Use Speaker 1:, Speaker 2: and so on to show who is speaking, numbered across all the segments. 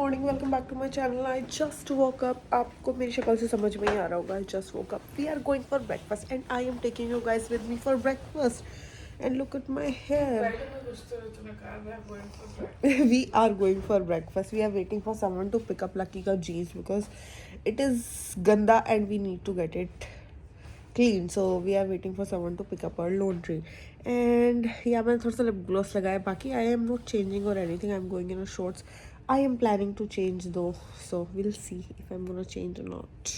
Speaker 1: Morning, welcome back to my channel. I just woke up. आपको मेरी शक्ल से समझ में ही आ रहा होगा। I just woke up. We are going for breakfast and I am taking you guys with me for breakfast and look at my hair. We are going for breakfast. We are waiting for someone to pick up Lucky ka jeans because it is ganda and we need to get it clean. So we are waiting for someone to pick up our laundry. And yeah, मैंने थोड़ा सा lip gloss लगाया. बाकी I am not changing or anything. I'm going in a shorts. I am planning to change though, so we'll see if I'm gonna change or not.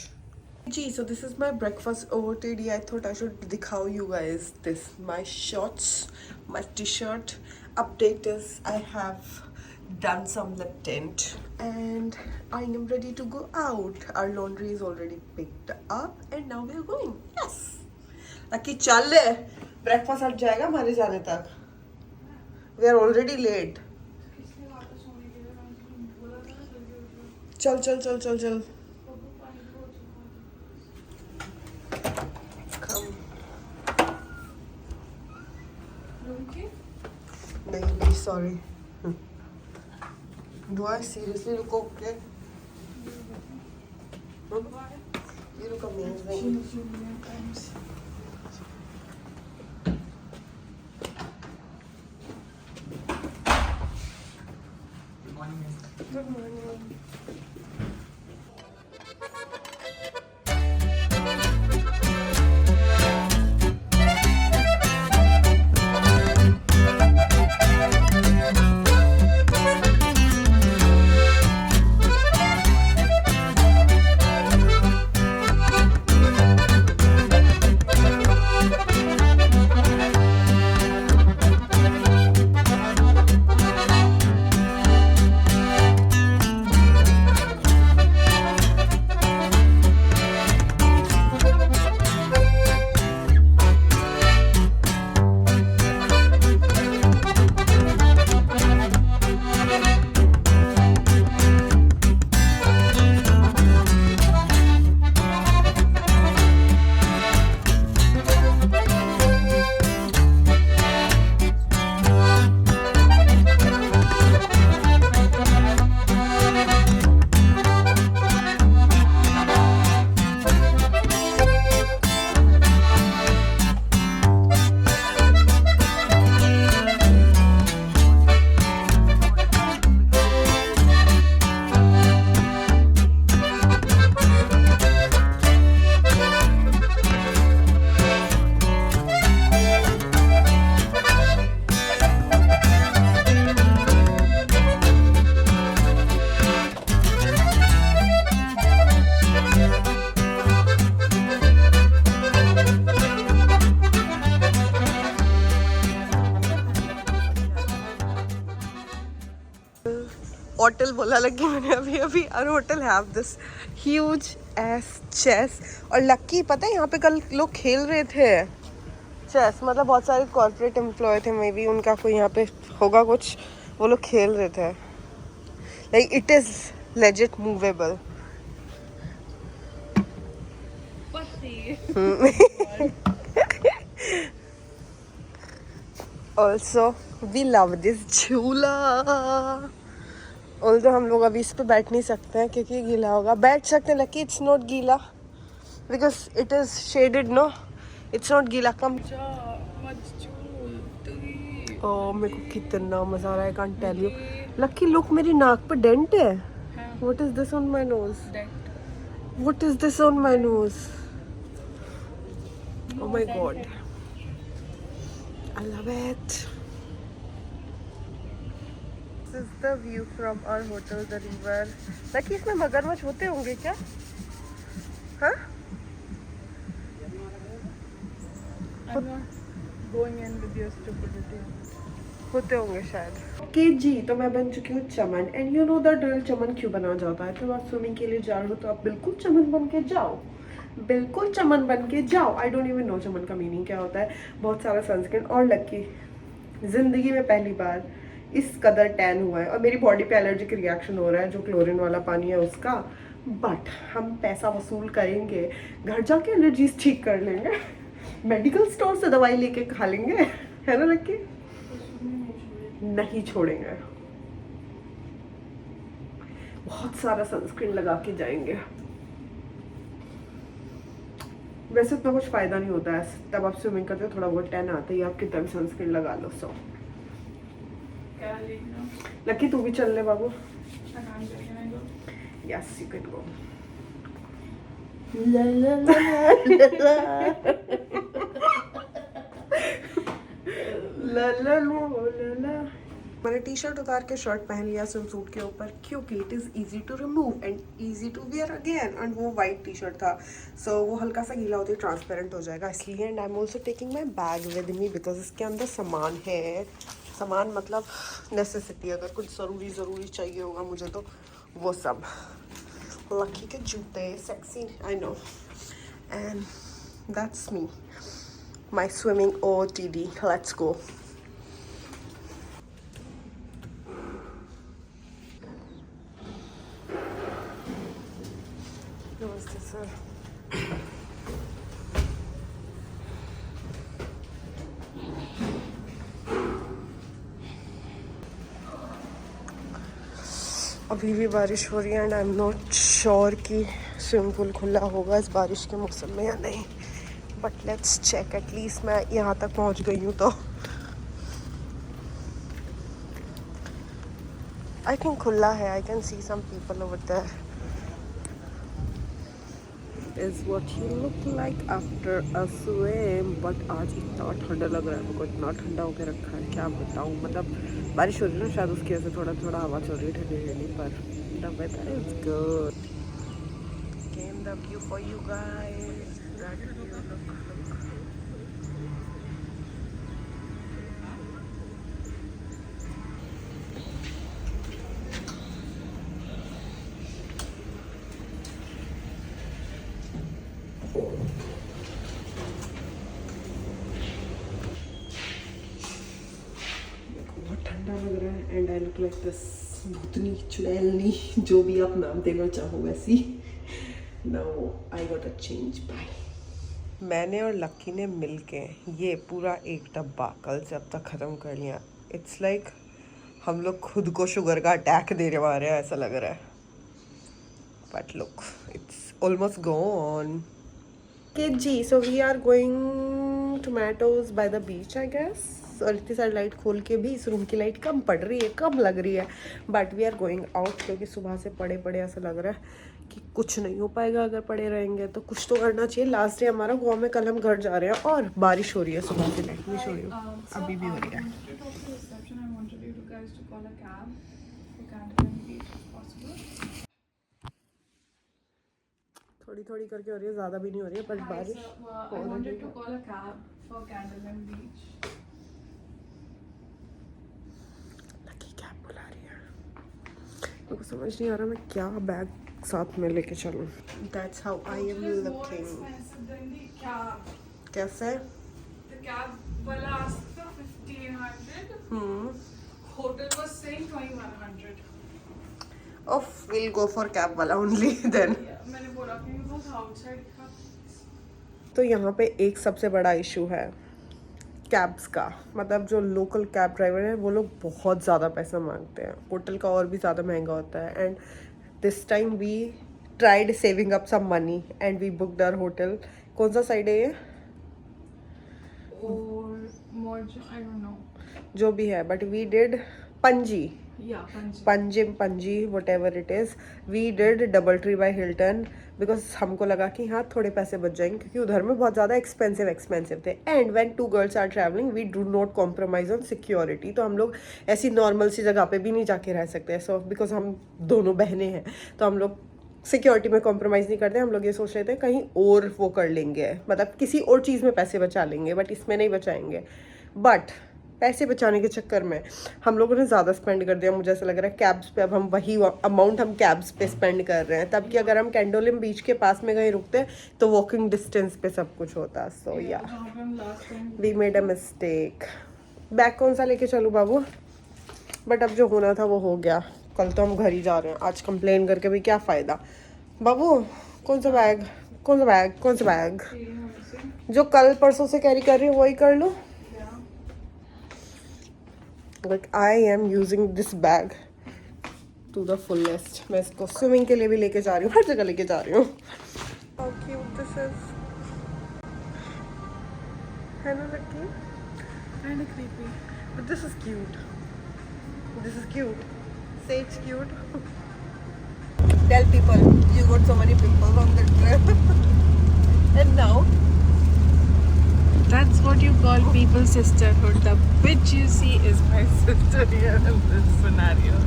Speaker 1: Gee, so this is my breakfast over TD. I thought I should dikhao you guys this. My shorts, my t-shirt. Update is I have done some lip tint and I am ready to go out. Our laundry is already picked up and now we are going. Yes. Lucky chal le. Breakfast हट जाएगा हमारे जाने तक. We are already late. चल चल चल चल चल. Come. नहीं, sorry. Do I seriously look okay? You look amazing. Good morning. Hotel बोला लगी मैंने अभी अभी. और hotel have this huge ass chess. और लक्की पता है यहाँ पे कल लोग खेल रहे थे चेस. मतलब बहुत सारे कॉर्पोरेट एम्प्लॉय थे. मे बी उनका कोई यहाँ पे होगा कुछ. वो लोग खेल रहे थे. Like it is legit movable. Also we love this झूला. ऑल्दो हम लोग अभी इस पे बैठ नहीं सकते हैं क्योंकि गीला होगा. बैठ सकते हैं लकी. इट्स नॉट गीला because it is shaded. No it's not गीला. कम. ओह मेरे को कितना मजा आ रहा है. I can't tell you. Lucky look मेरी नाक पे डेंट है. What is this on my nose? What is this on my nose? Oh my God. I love it. This is the view from our hotel, the river. Lucky इसमें मगरमच्छ होते होंगे क्या? हाँ? I'm not going in with your stupidity. होते होंगे शायद. Okay जी, तो मैं बन चुकी हूँ चमन. And you know the drill. चमन क्यों बना जाता है? तो आप स्विमिंग के लिए जा रहे हो तो आप बिल्कुल चमन बन के जाओ. बिल्कुल चमन बन के जाओ. I don't even know चमन का मीनिंग क्या होता है. बहुत सारा सनस्क्रीन. और लकी जिंदगी में पहली बार इस कदर टैन हुआ है. और मेरी बॉडी पे एलर्जिक रिएक्शन हो रहा है जो क्लोरीन वाला पानी है उसका. बट हम पैसा वसूल करेंगे. घर जाके एलर्जीज ठीक कर लेंगे. मेडिकल स्टोर से दवाई लेके खा लेंगे. है ना लक्की? नहीं छोड़ेंगे. बहुत सारा सनस्क्रीन लगा के जाएंगे। वैसे उतना कुछ फायदा नहीं होता है, तब आप स्विमिंग करते हो थोड़ा बहुत टैन आता है, आप कितना भी सनस्क्रीन लगा लो। सो लकी तू भी चल ले बाबू। Yes you can go. ला ला ला ला ला ला। मैंने टी शर्ट उतार के शर्ट पहन लिया स्विम सूट के ऊपर, क्योंकि it is easy to remove and easy to wear again. And वो वाइट टी शर्ट था, सो वो हल्का सा गीला होते ही ट्रांसपेरेंट हो जाएगा इसलिए। And I am also taking my bag with me because इसके अंदर सामान है। सामान मतलब नेसेसिटी, अगर कुछ ज़रूरी चाहिए होगा मुझे तो वो सब। लकी के जूते sexy, I know. And that's me, my swimming OOTD। Let's go. नमस्ते सर। अभी भी बारिश हो रही है and I am not sure कि स्विमिंग पूल खुला होगा इस बारिश के मौसम में या नहीं, बट लेट्स चेक। एटलीस्ट मैं यहाँ तक पहुँच गई हूँ तो आई थिंक खुला है। I can see some people over there. Is what you look like after a swim, but आज इतना ठंडा लग रहा है, मेरे को इतना ठंडा होकर रखा है क्या बताऊँ। मतलब बारिश हो रही है ना, शायद उसकी वजह से थोड़ा थोड़ा हवा चल रही है ठंडी ठंडी, पर the weather is good. Came the view for you guys. That view, look. बहुत ठंडा लग रहा है and I look like this भूतनी चुड़ैलनी, जो भी आप नाम देना चाहो वैसी। Now I got a change. Bye. मैंने और लक्की ने मिलके ये पूरा एक डब्बा कल से अब तक ख़त्म कर लिया। इट्स लाइक हम लोग खुद को शुगर का अटैक देने वाले हैं ऐसा लग रहा है, but look it's almost gone. Okay, जी, so we are going tomatoes by the beach, I guess. और इतनी सारी लाइट खोल के भी इस रूम की लाइट कम पड़ रही है, कम लग रही है, but we are going out क्योंकि सुबह से पड़े पड़े ऐसा लग रहा है कि कुछ नहीं हो पाएगा अगर पड़े रहेंगे तो। कुछ तो करना चाहिए। लास्ट डे हमारा गोवा में, कल हम घर जा रहे हैं और बारिश हो रही है सुबह से। लाइट भी शो रही हो, अभी भी हो रही है। थोड़ी थोड़ी करके हो रही है, ज़्यादा भी नहीं हो रही है, पर बारिश
Speaker 2: I wanted to call a cab for Candleman Beach.
Speaker 1: Lucky cab बुला रही है। मेरे को समझ नहीं आ रहा मैं क्या बैग साथ में लेके चलूँ। That's how I am
Speaker 2: Which is more
Speaker 1: looking.
Speaker 2: expensive than the cab.
Speaker 1: कैसे?
Speaker 2: The cab wala asked for 1500. Hotel was saying 2100.
Speaker 1: Off, we'll go for cab वाला only then.
Speaker 2: Yeah, मैंने बोला कि वो outside का.
Speaker 1: तो यहाँ पे एक सबसे बड़ा इशू है कैब्स का। मतलब जो लोकल कैब ड्राइवर है वो लोग बहुत ज़्यादा पैसा मांगते हैं, होटल का और भी ज़्यादा महंगा होता है। And this time we tried saving up some money and we booked our hotel. कौन सा साइड है ये?
Speaker 2: और Mojo, I don't know.
Speaker 1: जो भी है, but we did Panaji,
Speaker 2: Yeah,
Speaker 1: Panaji whatever it is. We did double tree by Hilton because हमको लगा कि हाँ थोड़े पैसे बच जाएंगे क्योंकि उधर में बहुत ज़्यादा एक्सपेंसिव थे। And when 2 girls are travelling we do not compromise on security. तो हम लोग ऐसी नॉर्मल सी जगह पे भी नहीं जाके रह सकते। सो बिकॉज हम दोनों बहनें हैं तो हम लोग सिक्योरिटी में कॉम्प्रोमाइज़ नहीं करते। हम लोग ये सोच रहे थे कहीं और वो कर लेंगे, मतलब किसी और चीज़ में पैसे बचा लेंगे, बट इसमें नहीं बचाएंगे। बट पैसे बचाने के चक्कर में हम लोगों ने ज़्यादा स्पेंड कर दिया। मुझे ऐसा लग रहा है कैब्स पे अब हम वही अमाउंट हम कैब्स पे स्पेंड कर रहे हैं, तब कि अगर हम कैंडोलिम बीच के पास में कहीं रुकते तो वॉकिंग डिस्टेंस पे सब कुछ होता। So yeah we made a mistake. Bag कौन सा लेके चलूँ बाबू? बट अब जो होना था वो हो गया। कल तो हम घर ही जा रहे हैं, आज कंप्लेन करके भी क्या फ़ायदा। बाबू कौन सा बैग जो कल परसों से कैरी कर रही हूँ वही कर लूँ? Like I am using this bag to the fullest. मैं इसको स्विमिंग के लिए भी लेके जा रही हूँ, हर जगह लेके जा रही हूँ। How cute this is. है ना lucky?
Speaker 2: Kind of creepy.
Speaker 1: But this is cute. This is cute. Say it's cute. Tell people you got so many pimples on the trip. And now
Speaker 2: That's what you call people's sisterhood. The bitch you see is my sister here in this scenario.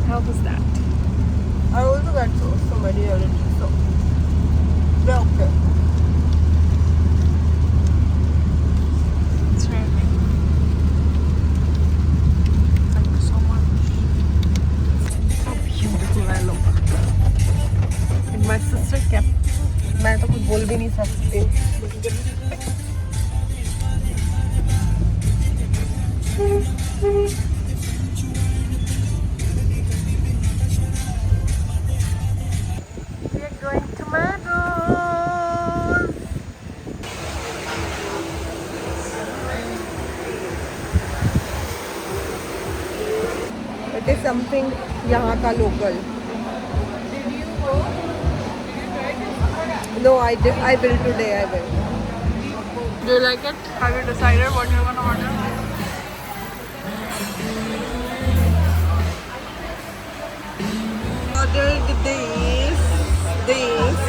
Speaker 2: How was that?
Speaker 1: I also got so many allergies, so we're okay.
Speaker 2: It's raining. Thank you so much.
Speaker 1: How beautiful I look. And my sister kept. मैं तो कुछ बोल भी नहीं सकती. We are going to Manos. It is something यहाँ का local.
Speaker 2: Did you go? Did you try it?
Speaker 1: No, I did. I will today. I will.
Speaker 2: Do you like it? Have you decided what you're gonna order?
Speaker 1: Ordered this.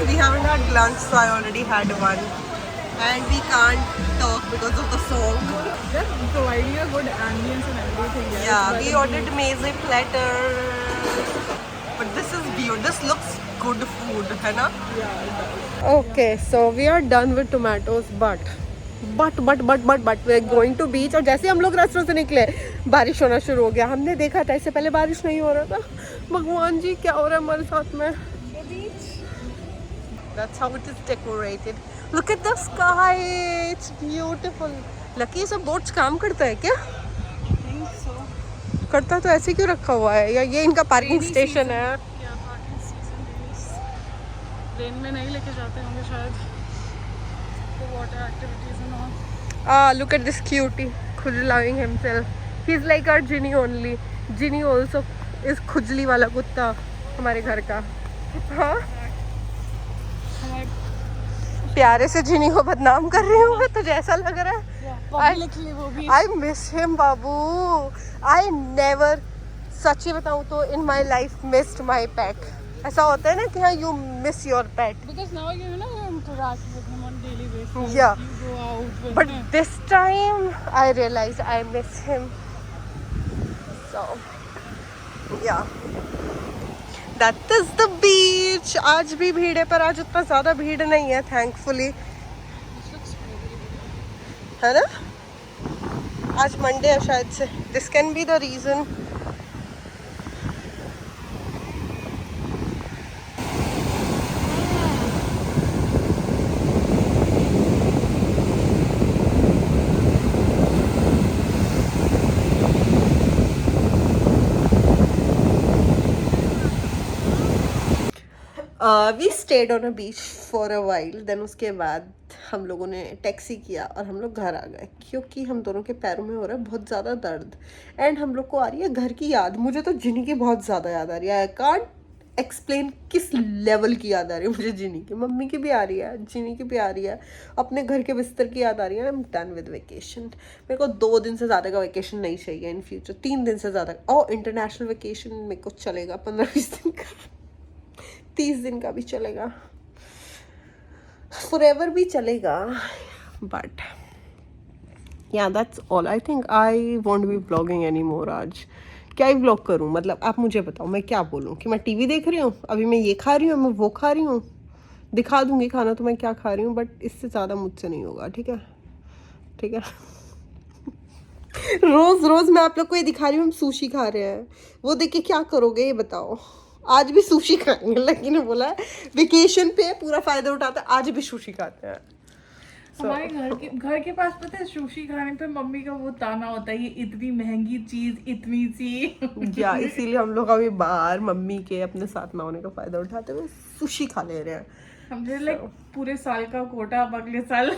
Speaker 1: We haven't had lunch, so I already had one. And we can't talk because of the song.
Speaker 2: They're providing a good ambience and everything. Yes,
Speaker 1: Yeah,
Speaker 2: but
Speaker 1: we ordered maize platter. But this is beautiful. This looks good food, है ना?
Speaker 2: Yeah, it does.
Speaker 1: Okay, so we are done with tomatoes, but we're going to beach. और जैसे हम लोग restaurant से निकले, बारिश होना शुरू हो गया. हमने देखा था, इससे पहले बारिश नहीं हो रहा था. भगवान जी क्या हो रहा है हमारे साथ में? That's how it is decorated. Look at the sky. It's beautiful. Lucky ये सब बोट्स काम करता है क्या?
Speaker 2: I think so.
Speaker 1: करता तो ऐसे क्यों रखा हुआ है? या ये इनका पार्किंग
Speaker 2: Rainy
Speaker 1: स्टेशन
Speaker 2: season.
Speaker 1: है?
Speaker 2: Yeah, parking season is. Rain में नहीं लेके जाते होंगे शायद. The water activities and all.
Speaker 1: Ah, look at this cutie, खुजलाing himself. He's like our Ginny only. Ginny also is खुजली वाला कुत्ता हमारे घर का. हाँ?
Speaker 2: हमारे
Speaker 1: प्यारे से जिनी को बदनाम कर रही हूँ, तुझे ऐसा लग रहा है?
Speaker 2: publicly वो भी.
Speaker 1: I miss him, Babu. I never, सच्ची बताऊँ तो in my life missed my pet. ऐसा होता है ना कि हाँ you miss your pet.
Speaker 2: Because now you know you interact with him on daily basis.
Speaker 1: Yeah.
Speaker 2: You go out with
Speaker 1: But
Speaker 2: him.
Speaker 1: this time I realized I miss him. So yeah. That is the beach. आज भी भीड़ है, पर आज उतना ज़्यादा भीड़ नहीं है, thankfully.
Speaker 2: This looks really good.
Speaker 1: है ना? आज मंडे है शायद से. This can be the reason. We stayed on a beach for a while. Then उसके बाद हम लोगों ने टैक्सी किया और हम लोग घर आ गए, क्योंकि हम दोनों के पैरों में हो रहा है बहुत ज़्यादा दर्द. एंड हम लोग को आ रही है घर की याद. मुझे तो जिनी की बहुत ज़्यादा याद आ रही है. आई कांट एक्सप्लेन किस लेवल की याद आ रही है मुझे जिनी की. मम्मी की भी आ रही है, जिनी की भी आ रही है, अपने घर के बिस्तर की याद आ रही है. I am done with vacation. मेरे को 2 दिन से ज़्यादा का वेकेशन नहीं चाहिए इन फ्यूचर. 3 दिन से ज़्यादा. और इंटरनेशनल वेकेशन मेरे को चलेगा 15-20 दिन का, 30 दिन का भी चलेगा, forever भी चलेगा. But yeah that's all. I think I won't be vlogging any more. आज क्या ही व्लॉग करूँ? मतलब आप मुझे बताओ मैं क्या बोलूँ? कि मैं टीवी देख रही हूँ, अभी मैं ये खा रही हूँ, मैं वो खा रही हूँ. दिखा दूँगी खाना तो मैं क्या खा रही हूँ, बट इससे ज़्यादा मुझसे नहीं होगा. ठीक है, ठीक है. रोज़ रोज़ मैं आप लोग को ये दिखा रही हूँ हम सुशी खा रहे हैं. वो देख के क्या करोगे ये बताओ? आज भी सुशी खाएंगे. लकी ने बोला है वेकेशन पे पूरा फायदा उठाते हैं, आज भी सुशी खाते हैं.
Speaker 2: हमारे घर के पास पता है सुशी खाने पे मम्मी का वो ताना होता है, ये इतनी महंगी चीज इतनी सी.
Speaker 1: या इसीलिए हम लोग अभी बाहर मम्मी के अपने साथ ना होने का फायदा उठाते हुए सुशी खा ले रहे हैं.
Speaker 2: हमने लाइक पूरे साल का कोटा अब अगले साल.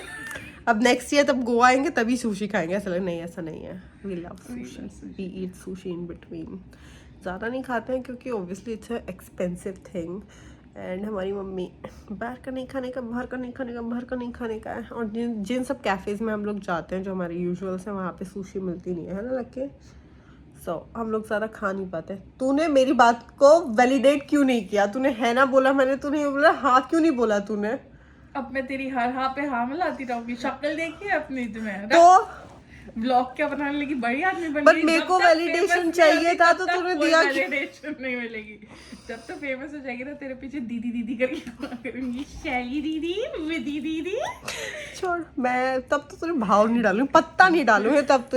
Speaker 1: अब नेक्स्ट ईयर तब गोवा आएंगे तभी सुशी खाएंगे. ऐसा नहीं, ऐसा नहीं है. We love sushi, we eat sushi in between. ज़्यादा नहीं खाते हैं क्योंकि obviously it's expensive thing. And हमारी मम्मी बाहर का नहीं खाने का, बाहर का नहीं खाने का, बाहर का नहीं खाने का है। और जिन जिन सब कैफ़ेज़ में हम लोग जाते हैं जो हमारे यूजुअल्स हैं, वहाँ पे सुशी मिलती नहीं है ना लगे। सो हम लोग ज़्यादा खा नहीं पाते। तूने मेरी बात को वैलिडेट क्यों नहीं किया? तूने है ना बोला, मैंने तूने बोला हाँ क्यों नहीं बोला तूने?
Speaker 2: अब मैं तेरी हर हाँ पे हाँ मिलाती रहूंगी। शक्ल देखी है अपनी तुम्हें?
Speaker 1: तो
Speaker 2: ब्लॉग क्या बनाने लगी, बड़ी आदमी बन
Speaker 1: बट
Speaker 2: गई।
Speaker 1: मेरे
Speaker 2: जब
Speaker 1: को
Speaker 2: तक
Speaker 1: वैलिडेशन
Speaker 2: famous
Speaker 1: चाहिए
Speaker 2: नहीं होती,
Speaker 1: था
Speaker 2: तब
Speaker 1: तो
Speaker 2: तक
Speaker 1: तूने
Speaker 2: कोई
Speaker 1: दिया क्यों?
Speaker 2: वैलिडेशन नहीं मिलेगी। जब तक फेमस हो जाएगी ना, तेरे पीछे दीदी दीदी करके करूंगी, शैली दीदी, विधि दीदी।
Speaker 1: छोड़, मैं तब तो तुझे भाव नहीं डालूंगी, पत्ता नहीं डालूंगी, तब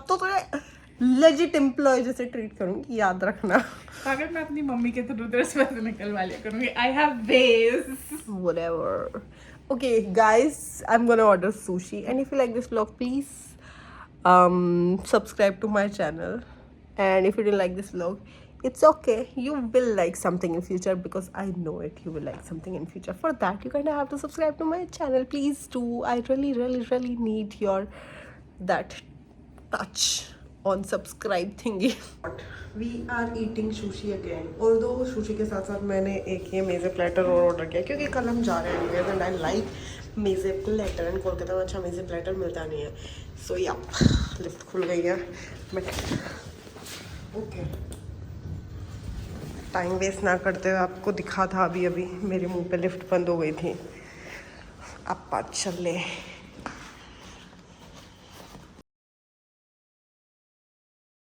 Speaker 1: तो तुझे लेजिट एम्प्लॉय जैसे ट्रीट करूंगी, याद रखना।
Speaker 2: अगर मैं अपनी मम्मी के थ्रू तेरे से पैसे निकलवा लिया करूंगी। I have veg.
Speaker 1: Whatever. Okay, guys, I'm gonna order sushi, and if you like this vlog, please subscribe to my channel. And if you didn't like this vlog, it's okay. You will like something in future because I know it. You will like something in future. For that, you kind of have to subscribe to my channel. Please do. I really, really, really need your that touch on subscribe thingy. We are eating sushi again. Although sushi के साथ साथ मैंने एक ये मेज़े platter और order किया क्योंकि कल हम जा रहे हैं anyways and I like mezze platter and Kolkata में अच्छा मेज़े प्लेटर मिलता नहीं है। सो या लिफ्ट खुल गई है। ओके, टाइम वेस्ट ना करते हुए आपको दिखा था अभी मेरे मुंह पे लिफ्ट बंद हो गई थी। अब चल ले।